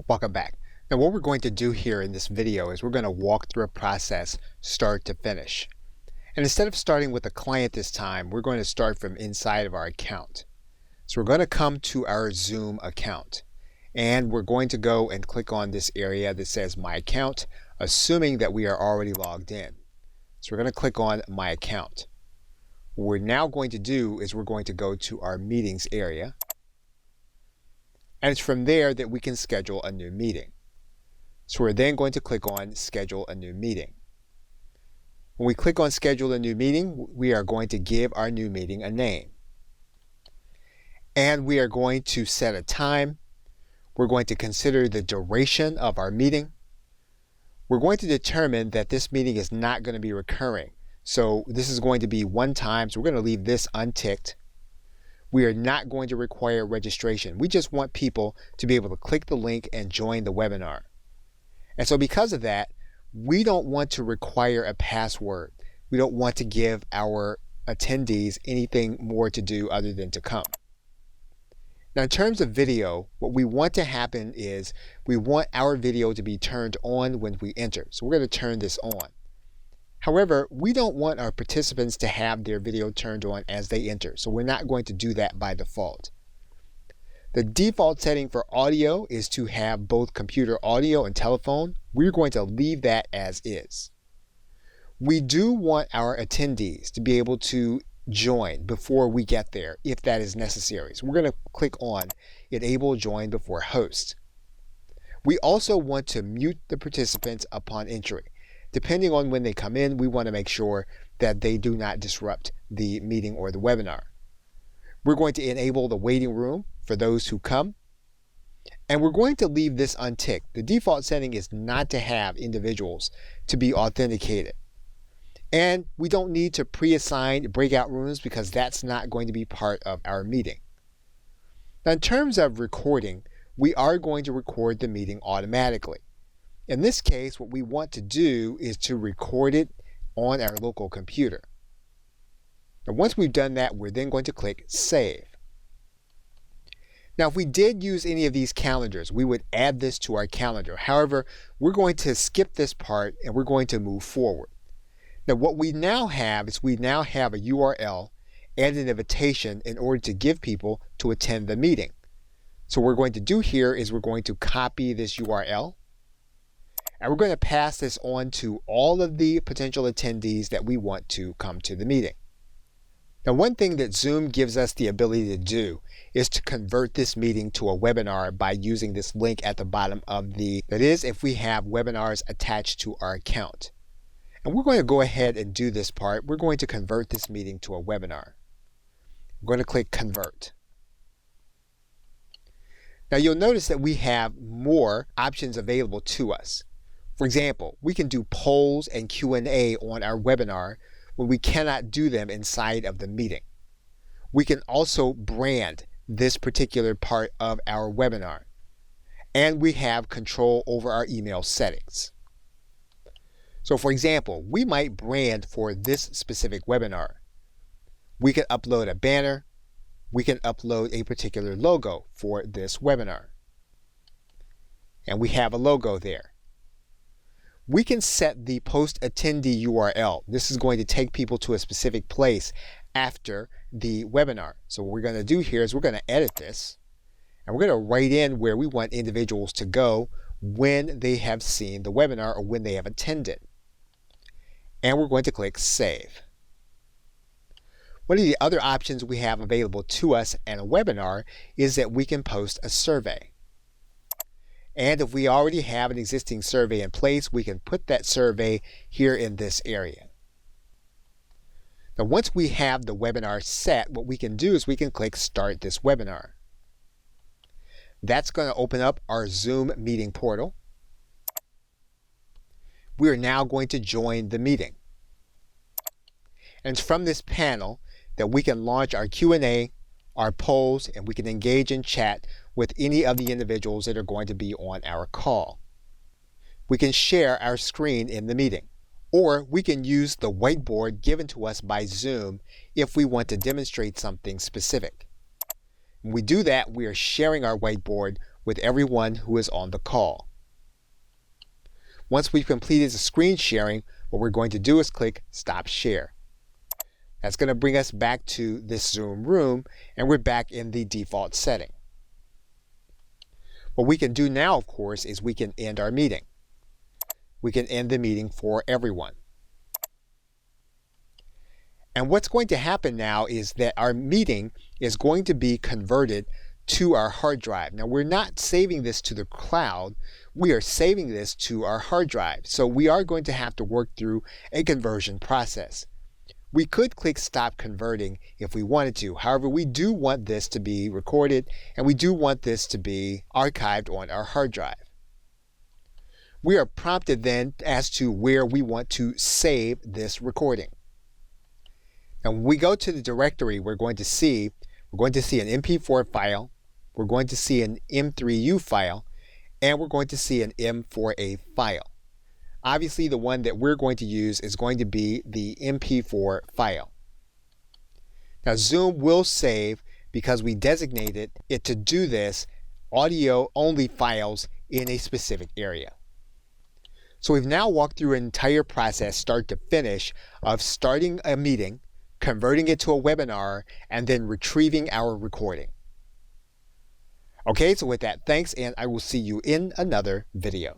Welcome back. Now what we're going to do here in this video is we're going to walk through a process start to finish. And instead of starting with a client this time, we're going to start from inside of our account. So we're going to come to our Zoom account and we're going to go and click on this area that says My Account, assuming that we are already logged in. So we're going to click on My Account. What we're now going to do is we're going to go to our Meetings area. And it's from there that we can schedule a new meeting. So we're then going to click on Schedule a New Meeting. When we click on Schedule a New Meeting, we are going to give our new meeting a name. And we are going to set a time. We're going to consider the duration of our meeting. We're going to determine that this meeting is not going to be recurring. So this is going to be one time, so we're going to leave this unticked. We are not going to require registration. We just want people to be able to click the link and join the webinar. And so because of that, we don't want to require a password. We don't want to give our attendees anything more to do other than to come. Now in terms of video, what we want to happen is we want our video to be turned on when we enter. So we're going to turn this on. However, we don't want our participants to have their video turned on as they enter, so we're not going to do that by default. The default setting for audio is to have both computer audio and telephone. We're going to leave that as is. We do want our attendees to be able to join before we get there, if that is necessary. So we're going to click on Enable Join Before Host. We also want to mute the participants upon entry. Depending on when they come in, we want to make sure that they do not disrupt the meeting or the webinar. We're going to enable the waiting room for those who come. And we're going to leave this unticked. The default setting is not to have individuals to be authenticated. And we don't need to pre-assign breakout rooms because that's not going to be part of our meeting. Now in terms of recording, we are going to record the meeting automatically. In this case, what we want to do is to record it on our local computer. Now, once we've done that, we're then going to click Save. Now, if we did use any of these calendars, we would add this to our calendar. However, we're going to skip this part and we're going to move forward. Now, what we now have is we now have a URL and an invitation in order to give people to attend the meeting. So what we're going to do here is we're going to copy this URL. And we're going to pass this on to all of the potential attendees that we want to come to the meeting. Now, one thing that Zoom gives us the ability to do is to convert this meeting to a webinar by using this link at the bottom of that is, if we have webinars attached to our account. And we're going to go ahead and do this part. We're going to convert this meeting to a webinar. I'm going to click Convert. Now, you'll notice that we have more options available to us. For example, we can do polls and Q&A on our webinar when we cannot do them inside of the meeting. We can also brand this particular part of our webinar. And we have control over our email settings. So for example, we might brand for this specific webinar. We can upload a banner. We can upload a particular logo for this webinar. And we have a logo there. We can set the post attendee URL. This is going to take people to a specific place after the webinar. So what we're going to do here is we're going to edit this and we're going to write in where we want individuals to go when they have seen the webinar or when they have attended. And we're going to click Save. One of the other options we have available to us in a webinar is that we can post a survey. And if we already have an existing survey in place, we can put that survey here in this area. Now, once we have the webinar set, what we can do is we can click Start this webinar. That's going to open up our Zoom meeting portal. We are now going to join the meeting. And it's from this panel that we can launch our Q&A, our polls, and we can engage in chat with any of the individuals that are going to be on our call. We can share our screen in the meeting, or we can use the whiteboard given to us by Zoom if we want to demonstrate something specific. When we do that, we are sharing our whiteboard with everyone who is on the call. Once we've completed the screen sharing, what we're going to do is click Stop Share. That's going to bring us back to this Zoom room, and we're back in the default setting. What we can do now, of course, is we can end our meeting. We can end the meeting for everyone. And what's going to happen now is that our meeting is going to be converted to our hard drive. Now, we're not saving this to the cloud. We are saving this to our hard drive. So we are going to have to work through a conversion process. We could click Stop Converting if we wanted to. However, we do want this to be recorded, and we do want this to be archived on our hard drive. We are prompted then as to where we want to save this recording. Now, when we go to the directory, we're going to see an MP4 file, we're going to see an M3U file, and we're going to see an M4A file. Obviously, the one that we're going to use is going to be the MP4 file. Now, Zoom will save, because we designated it to do this, audio-only files in a specific area. So we've now walked through an entire process, start to finish, of starting a meeting, converting it to a webinar, and then retrieving our recording. Okay, so with that, thanks, and I will see you in another video.